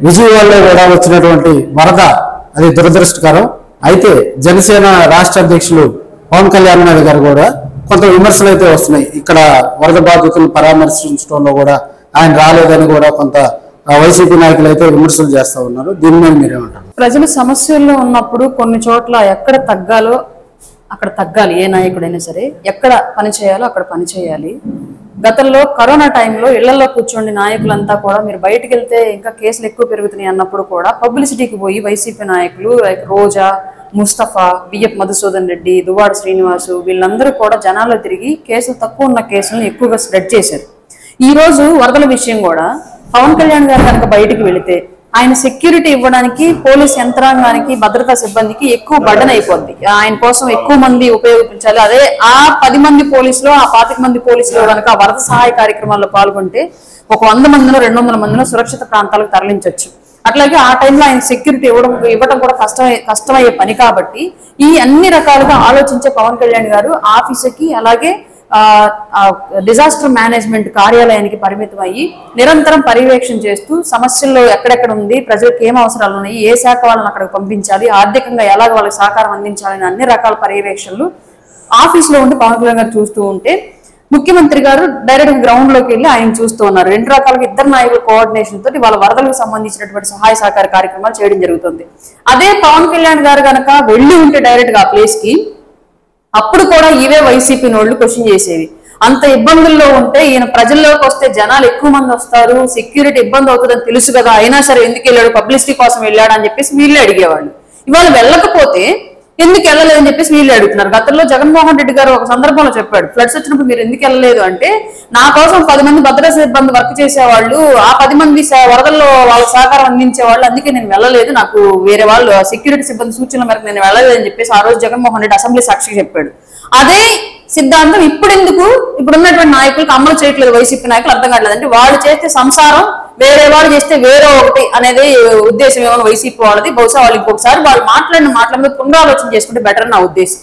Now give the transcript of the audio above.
విజయవాడలో కూడా వచ్చినటువంటి వరద అది దురదృష్టకరం. అయితే జనసేన రాష్ట్ర అధ్యక్షులు పవన్ కళ్యాణ్ గారు కూడా కొంత విమర్శలు అయితే వస్తున్నాయి. ఇక్కడ వరద బాధితులను పరామర్శించడంలో కూడా ఆయన రాలేదని కూడా కొంత వైసీపీ నాయకులు అయితే విమర్శలు చేస్తా ఉన్నారు. దీని మీద మీరేమంటారు? ప్రజలు సమస్యల్లో ఉన్నప్పుడు కొన్ని చోట్ల ఎక్కడ తగ్గాలో అక్కడ తగ్గాలి. ఏ నాయకుడైనా సరే ఎక్కడ పని చేయాలో అక్కడ పని చేయాలి. గతంలో కరోనా టైంలో ఇళ్లలో కూర్చోండి నాయకులంతా కూడా మీరు బయటకు వెళ్తే ఇంకా కేసులు ఎక్కువ పెరుగుతున్నాయి అన్నప్పుడు కూడా పబ్లిసిటీకి పోయి వైసీపీ నాయకులు లైక్ రోజా, ముస్తఫా, బిఎఫ్ మధుసూదన్ రెడ్డి, దువ్వాడ శ్రీనివాసు వీళ్ళందరూ కూడా జనాల్లో తిరిగి కేసులు తక్కువ ఉన్న కేసులను ఎక్కువగా స్ప్రెడ్ చేశారు. ఈ రోజు వరదల విషయం కూడా పవన్ కళ్యాణ్ గారు కనుక బయటికి వెళితే ఆయన సెక్యూరిటీ ఇవ్వడానికి పోలీస్ యంత్రాంగానికి భద్రతా సిబ్బందికి ఎక్కువ బర్డెన్ అయిపోద్ది. ఆయన కోసం ఎక్కువ మంది ఉపయోగించాలి. అదే ఆ 10 మంది పోలీసులు ఆ 25 మంది పోలీసులు కనుక వరద సహాయ కార్యక్రమాల్లో పాల్గొంటే ఒక 100 మందిలో 200 మందిలో సురక్షిత ప్రాంతాలకు తరలించవచ్చు. అట్లాగే ఆ టైంలో ఆయన సెక్యూరిటీ ఇవ్వడం కూడా కష్టమయ్యే పని కాబట్టి ఈ అన్ని రకాలుగా ఆలోచించే పవన్ కళ్యాణ్ గారు ఆఫీసుకి అలాగే డిజాస్టర్ మేనేజ్మెంట్ కార్యాలయానికి పరిమితం అయ్యి నిరంతరం పర్యవేక్షణ చేస్తూ సమస్యల్లో ఎక్కడెక్కడ ఉంది, ప్రజలకు ఏం అవసరాలు ఉన్నాయి, ఏ శాఖ వాళ్ళని అక్కడికి పంపించాలి, ఆర్థికంగా ఎలాగ వాళ్ళకి సహకారం అందించాలని అన్ని రకాల పర్యవేక్షణలు ఆఫీసులో ఉండి పవన్ కళ్యాణ్ గారు చూస్తూ ఉంటే ముఖ్యమంత్రి గారు డైరెక్ట్ గ్రౌండ్ లోకి వెళ్ళి ఆయన చూస్తూ ఉన్నారు. 2 రకాలుగా ఇద్దరు నాయకుల కోఆర్డినేషన్ తోటి వాళ్ళ వరదలకు సంబంధించినటువంటి సహాయ సహకార కార్యక్రమాలు చేయడం జరుగుతుంది. అదే పవన్ కళ్యాణ్ గారు కనుక వెళ్ళి ఉంటే డైరెక్ట్ గా ఆ ప్లేస్ కి అప్పుడు కూడా ఇవే వైసీపీ నోళ్లు క్వశ్చన్ చేసేవి. అంత ఇబ్బందుల్లో ఉంటే ఈయన ప్రజల్లోకి వస్తే జనాలు ఎక్కువ మంది వస్తారు, సెక్యూరిటీ ఇబ్బంది అవుతుందని తెలుసు కదా, అయినా సరే ఎందుకు వెళ్ళాడు, పబ్లిసిటీ కోసం వెళ్ళాడు అని చెప్పేసి వీళ్ళే అడిగేవాళ్ళు. ఇవాళ వెళ్ళకపోతే ఎందుకు వెళ్ళలేదని చెప్పేసి వీళ్ళు అడుగుతున్నారు. గతంలో జగన్మోహన్ రెడ్డి గారు ఒక సందర్భంలో చెప్పాడు, ఫ్లడ్స్ వచ్చినప్పుడు మీరు ఎందుకు వెళ్ళలేదు అంటే నా కోసం 10 మంది భద్రతా సిబ్బంది వర్క్ చేసేవాళ్ళు, ఆ 10 మంది వరదల్లో వాళ్ళ సహకారం అందించేవాళ్ళు, అందుకే నేను వెళ్ళలేదు, నాకు వేరే వాళ్ళు సెక్యూరిటీ సిబ్బంది సూచనల మేరకు నేను వెళ్ళలేదు అని చెప్పేసి ఆ రోజు జగన్మోహన్ రెడ్డి అసెంబ్లీ సాక్షిగా చెప్పాడు. అదే సిద్ధాంతం ఇప్పుడున్నటువంటి నాయకులకు అమలు చేయట్లేదు వైసీపీ నాయకులు. అర్థం కావట్లేదు. అంటే వాళ్ళు చేస్తే సంసారం, వేరే వాళ్ళు చేస్తే వేరే ఒకటి అనేది ఉద్దేశం ఏమైనా వైసీపీ వాళ్ళది. బహుశా వాళ్ళు ఇంకొకసారి వాళ్ళు మాట్లాడిన మాటల మీద పునరాలోచన చేసుకుంటే బెటర్ నా ఉద్దేశం.